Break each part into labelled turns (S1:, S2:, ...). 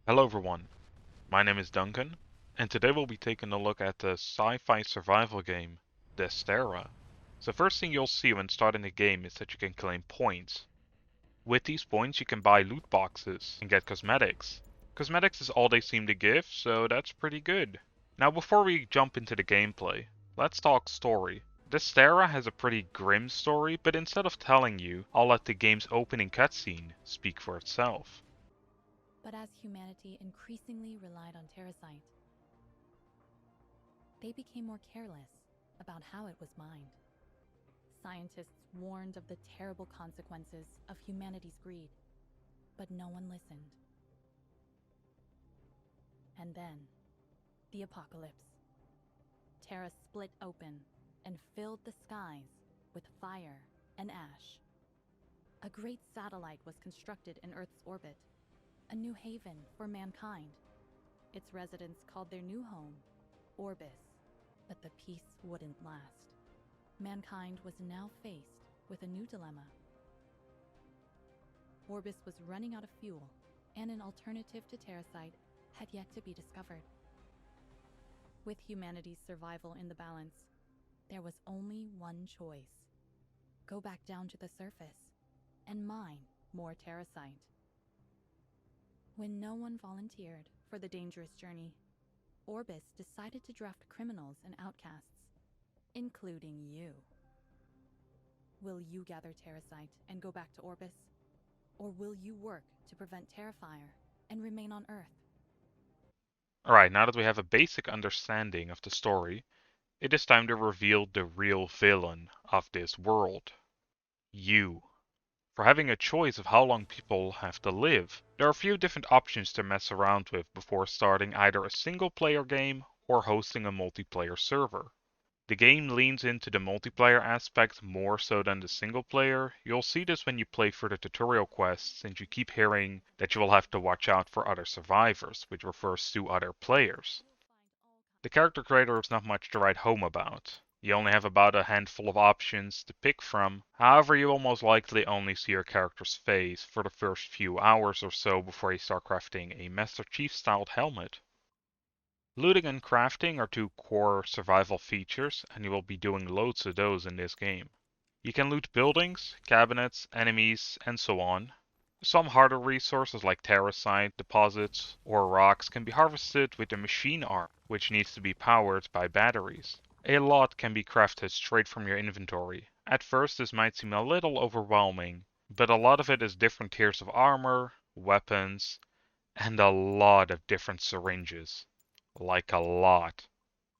S1: Hello everyone, my name is Duncan, and today we'll be taking a look at the sci-fi survival game, Dysterra. So first thing you'll see when starting the game is that you can claim points. With these points you can buy loot boxes and get cosmetics. Cosmetics is all they seem to give, so that's pretty good. Now before we jump into the gameplay, let's talk story. Dysterra has a pretty grim story, but instead of telling you, I'll let the game's opening cutscene speak for itself.
S2: But as humanity increasingly relied on Terrasite, they became more careless about how it was mined. Scientists warned of the terrible consequences of humanity's greed, but no one listened. And then, the apocalypse. Terra split open and filled the skies with fire and ash. A great satellite was constructed in Earth's orbit, a new haven for mankind. Its residents called their new home Orbis, but the peace wouldn't last. Mankind was now faced with a new dilemma. Orbis was running out of fuel, and an alternative to Terrasite had yet to be discovered. With humanity's survival in the balance, there was only one choice: go back down to the surface and mine more Terrasite. When no one volunteered for the dangerous journey, Orbis decided to draft criminals and outcasts, including you. Will you gather Terrasite and go back to Orbis? Or will you work to prevent Terrafire and remain on Earth?
S1: Alright, now that we have a basic understanding of the story, it is time to reveal the real villain of this world. You. For having a choice of how long people have to live. There are a few different options to mess around with before starting either a single player game or hosting a multiplayer server. The game leans into the multiplayer aspect more so than the single player. You'll see this when you play through the tutorial quests, and you keep hearing that you will have to watch out for other survivors, which refers to other players. The character creator is not much to write home about. You only have about a handful of options to pick from, however you will most likely only see your character's face for the first few hours or so before you start crafting a Master Chief styled helmet. Looting and crafting are two core survival features, and you will be doing loads of those in this game. You can loot buildings, cabinets, enemies, and so on. Some harder resources like terracite deposits or rocks can be harvested with the machine arm, which needs to be powered by batteries. A lot can be crafted straight from your inventory. At first this might seem a little overwhelming, but a lot of it is different tiers of armor, weapons, and a lot of different syringes. Like a lot.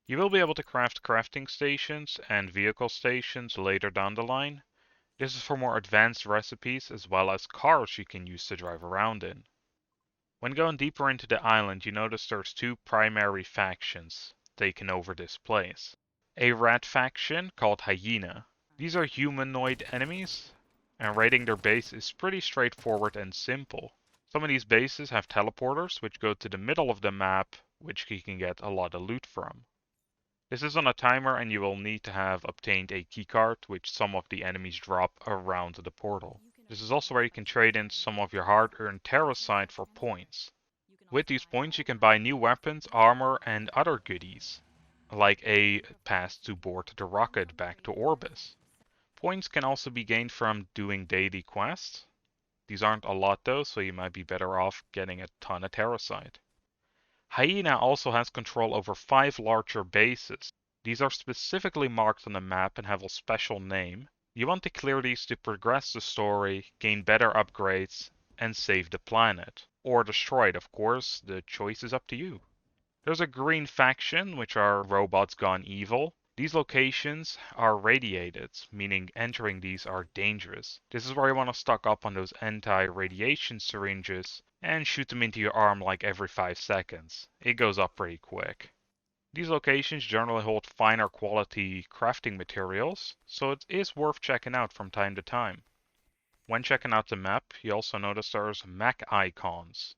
S1: You will be able to craft crafting stations and vehicle stations later down the line. This is for more advanced recipes as well as cars you can use to drive around in. When going deeper into the island, you notice there's two primary factions taking over this place. A rat faction called Hyena. These are humanoid enemies, and raiding their base is pretty straightforward and simple. Some of these bases have teleporters which go to the middle of the map, which you can get a lot of loot from. This is on a timer and you will need to have obtained a keycard, which some of the enemies drop around the portal. This is also where you can trade in some of your hard-earned Terrasite for points. With these points you can buy new weapons, armor, and other goodies, like a pass to board the rocket back to Orbis. Points can also be gained from doing daily quests. These aren't a lot though, so you might be better off getting a ton of Terrasite. Hyena also has control over 5 larger bases. These are specifically marked on the map and have a special name. You want to clear these to progress the story, gain better upgrades, and save the planet. Or destroy it, of course, the choice is up to you. There's a green faction, which are robots gone evil. These locations are radiated, meaning entering these are dangerous. This is where you want to stock up on those anti-radiation syringes and shoot them into your arm like every 5 seconds. It goes up pretty quick. These locations generally hold finer quality crafting materials, so it is worth checking out from time to time. When checking out the map, you also notice there's mech icons.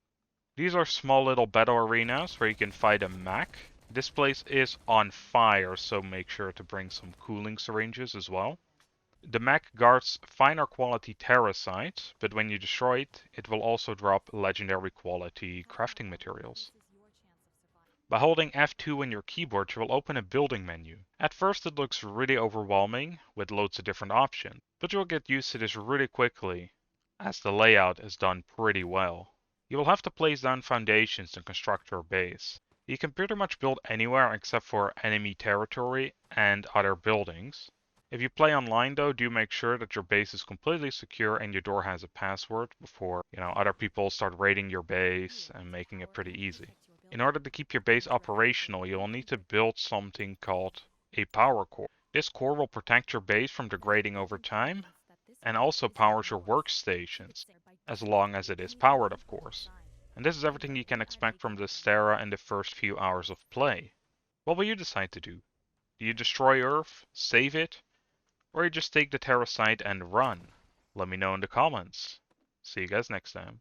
S1: These are small little battle arenas where you can fight a mech. This place is on fire, so make sure to bring some cooling syringes as well. The mech guards finer quality terracite, but when you destroy it, it will also drop legendary quality crafting materials. By holding F2 on your keyboard, you will open a building menu. At first it looks really overwhelming, with loads of different options, but you'll get used to this really quickly, as the layout is done pretty well. You will have to place down foundations to construct your base. You can pretty much build anywhere except for enemy territory and other buildings. If you play online though, do make sure that your base is completely secure and your door has a password before, other people start raiding your base and making it pretty easy. In order to keep your base operational, you'll need to build something called a power core. This core will protect your base from degrading over time and also powers your workstations, as long as it is powered, of course. And this is everything you can expect from Dysterra in the first few hours of play. What will you decide to do? Do you destroy Earth, save it, or you just take the terracite and run? Let me know in the comments. See you guys next time.